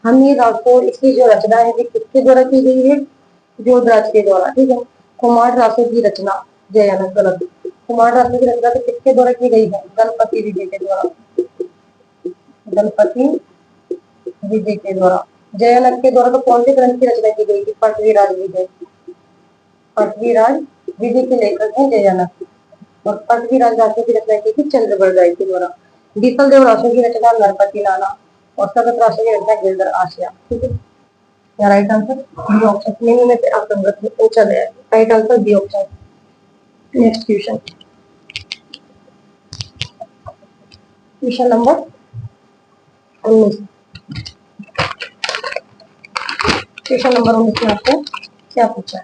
हमीर रासो, इसकी जो रचना है वो किसके द्वारा की गई है? जोधराज के द्वारा। ठीक है, कुमार रासो की रचना जयानक गलत। कुमार रासो की रचना तो किसके द्वारा की गई है? गणपति विजय के द्वारा। गणपति विजय के द्वारा। जयानक के द्वारा तो कौन से ग्रंथ की रचना की गई थी? पृथ्वीराज विजय। पृथ्वीराज विजय के लेखक हैं जयानक और पृथ्वीराज रासो की रचना की थी चंद्रगढ़ राय के द्वारा। बीपल देव रासो की रचना नरपति नाना और सगत रासो की रचना गिरधर आशिया। ठीक है, राइट आंसर बी ऑप्शन। निम्न में से असंगत है पूछा गया, right answer B option. Next question, question number 19। Question number 19 में आपको क्या पूछा है?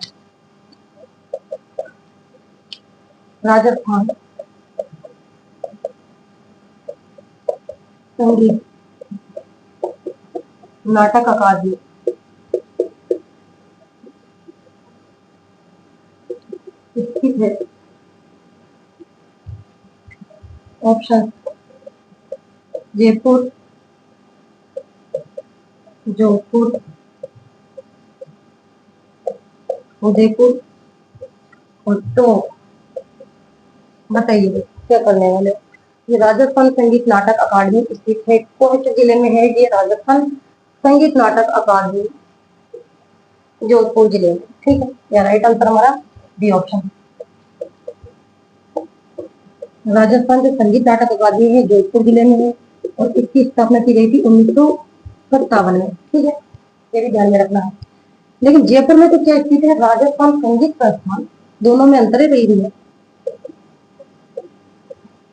राजस्थान संगीत नाटक अकादमी स्थित है। ऑप्शन जयपुर, जोधपुर, उदयपुर और तो बताइए क्या करने वाले। ये राजस्थान संगीत नाटक अकादमी स्थित है। कौन से जिले में है ये राजस्थान संगीत नाटक अकादमी? जोधपुर जिले में। ठीक है, या राइट आंसर हमारा बी ऑप्शन। राजस्थान जो संगीत नाटक अकादमी है जोधपुर जिले में है और इसकी स्थापना की गई थी 1957 में। ठीक है, ये भी ध्यान में रखना है। लेकिन जयपुर में तो क्या स्थित है? राजस्थान संगीत संस्थान। दोनों में अंतर है भाई।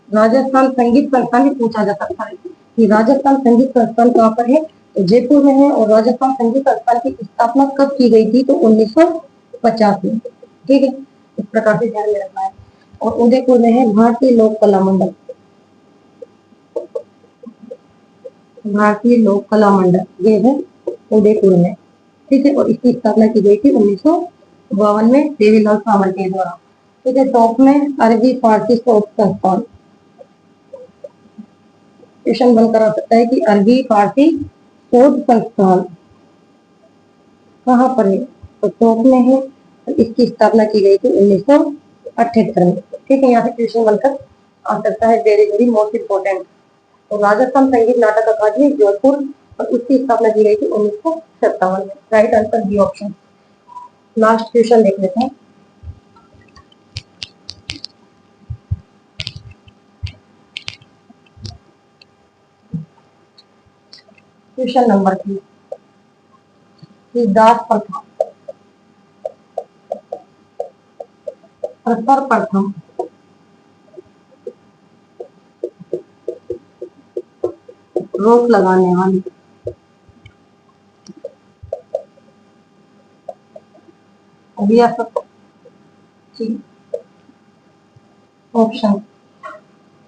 राजस्थान संगीत संस्थान भी पूछा जा सकता है कि राजस्थान संगीत संस्थान कहाँ पर है, तो जयपुर में है। और राजस्थान संगीत संस्थान की स्थापना कब की गई थी? तो 1950 में। ठीक है, इस प्रकार से ध्यान में रखना है। और उदयपुर में है भारतीय लोक कला मंडल। भारतीय लोक कला मंडल ये है उदयपुर में। ठीक है, और इसकी स्थापना की गई थी 1952 में देवीलाल सावंत के द्वारा। ठीक है, टॉप में अरबी फारसी शोध संस्थान। क्वेश्चन बनकर आ सकता है कि अरबी फारसी शोध संस्थान कहाँ पर है? तो टॉप में है। इसकी स्थापना की गई थी 1978 में। ठीक है, यहाँ से क्वेश्चन बनकर आ सकता है, वेरी वेरी मोस्ट इम्पोर्टेंट। तो राजस्थान संगीत नाटक अकादमी जोधपुर और उसकी स्थापना की गई थी 1957 में। Right answer B option. Last question देख लेते हैं। क्वेश्चन नंबर 3, दास प्रथा सर्वप्रथम रोक लगाने वाली रियासत थी? ऑप्शन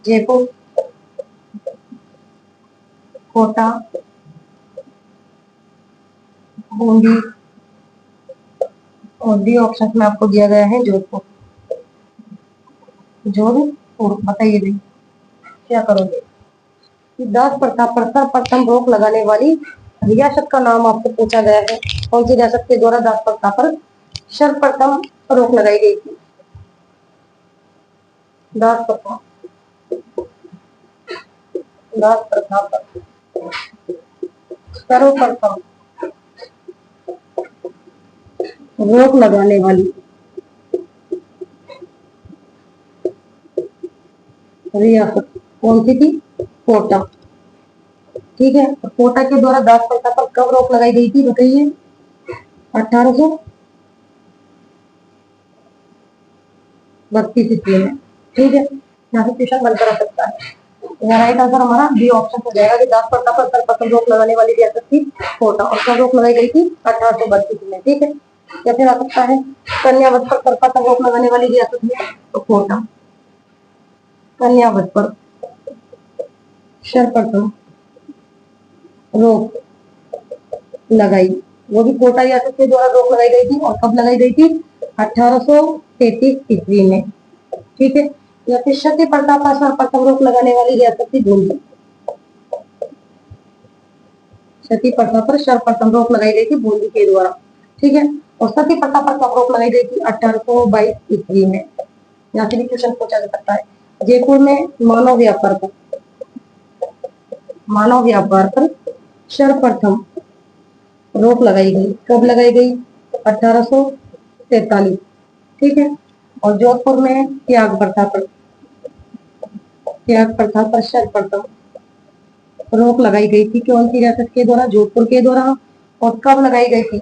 जयपुर, कोटा, बूंदी और डी ऑप्शन में आपको दिया गया है जोधपुर। जोधपुर बताइए भाई क्या करोगे। दास प्रथा पर सर्वप्रथम रोक लगाने वाली रियासत का नाम आपको पूछा गया है। कौन सी रियासत के द्वारा दास प्रथा पर सर्वप्रथम रोक लगाई गई थी? दास प्रथा पर सर्वप्रथम रोक लगाने वाली रियासत कौन सी थी? कोटा। ठीक है, तो कोटा के द्वारा दास प्रथा पर कब रोक लगाई गई थी बताइए? 1832 ईस्वी में। ठीक है, यहाँ से क्वेश्चन बनकर आ सकता है। यहाँ राइट आंसर हमारा बी ऑप्शन हो जाएगा कि दास प्रथा पर सर्वप्रथम रोक लगाने वाली रियासत थी कोटा। और कब रोक लगाई गई थी? 1832 में। ठीक है, या फिर आ सकता है कन्यावत पर सर्वप्रथम रोक लगाने वाली रियासत है तो कोटा। कन्यावत पर सर्वप्रथम रोक लगाई, वो भी कोटा रियासत के द्वारा रोक लगाई गई थी। और कब लगाई गई थी? 1833 ईस्वी में। ठीक है, या फिर सती प्रथा पर सर्वप्रथम रोक लगाने वाली रियासत थी बूंदी। सती प्रथा पर सर्वप्रथम रोक लगाई गई थी बूंदी के द्वारा। ठीक है, और सती प्रथा पर कब रोक लगाई गई थी? 1822 ईस्वी में। यहाँ से भी क्वेश्चन पूछा जा सकता है। जयपुर में मानव व्यापार पर सर्वप्रथम रोक लगाई गई। कब लगाई गई? 1843। ठीक है, और जोधपुर में त्याग प्रथा पर सर्वप्रथम रोक लगाई गई थी कौन सी रियासत के द्वारा? जोधपुर के द्वारा। और कब लगाई गई थी?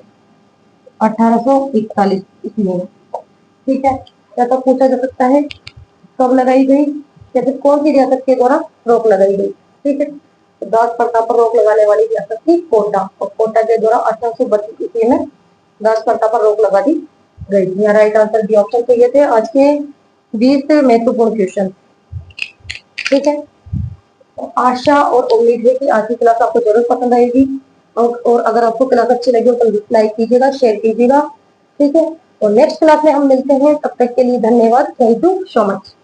1841 ईस्वी में। ठीक है, या तो पूछा जा सकता है कब लगाई गई या फिर कौन सी रियासत के द्वारा रोक लगाई गई। ठीक है, तो दास प्रथा पर रोक लगाने वाली रियासत थी कोटा। और कोटा के द्वारा 1832 ईस्वी में दास प्रथा पर रोक लगा दी गई थी। राइट आंसर बी ऑप्शन चाहिए थे आज के 20 महत्वपूर्ण क्वेश्चन। ठीक है, तो आशा और उम्मीद है कि आज की क्लास आपको जरूर पसंद आएगी, और अगर आपको क्लास अच्छी लगी हो तो लाइक कीजिएगा, शेयर कीजिएगा। ठीक है, और नेक्स्ट क्लास में हम मिलते हैं, तब तक के लिए धन्यवाद। Thank you so much.